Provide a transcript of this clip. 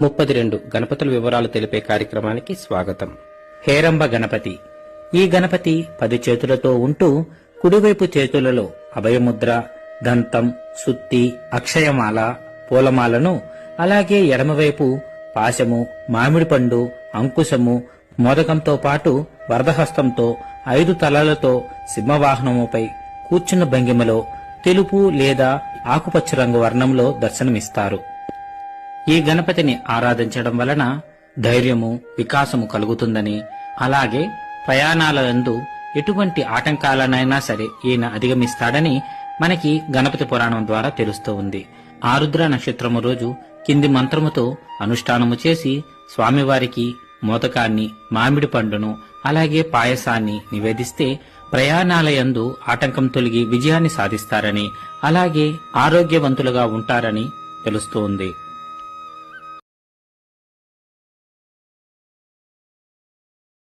32 గణపతుల వివరాలు తెలిపే కార్యక్రమానికి స్వాగతం. హేరంబ గణపతి. ఈ గణపతి 10 చేతులతో ఉంటూ కుడివైపు చేతులలో అభయముద్ర, దంతం, సుత్తి, అక్షయమాల, పూలమాలను, అలాగే ఎడమవైపు పాశము, మామిడి పండు, అంకుశము, మోదకంతో పాటు వరదహస్తంతో 5 తలలతో సింహవాహనముపై కూర్చున్న భంగిమలో తెలుపు లేదా ఆకుపచ్చ రంగు వర్ణంలో దర్శనమిస్తారు. ఈ గణపతిని ఆరాధించడం వలన ధైర్యము, వికాసము కలుగుతుందని, అలాగే ప్రయాణాలందు ఎటువంటి ఆటంకాలనైనా సరే ఈయన అధిగమిస్తాడని మనకి గణపతి పురాణం ద్వారా తెలుస్తూ ఉంది. ఆరుద్ర నక్షత్రము రోజు కింది మంత్రముతో అనుష్ఠానము చేసి స్వామివారికి మోదకాన్ని, మామిడి పండును, అలాగే పాయసాన్ని నివేదిస్తే ప్రయాణాలయందు ఆటంకం తొలగి విజయాన్ని సాధిస్తారని, అలాగే ఆరోగ్యవంతులుగా ఉంటారని తెలుస్తూ ఉంది.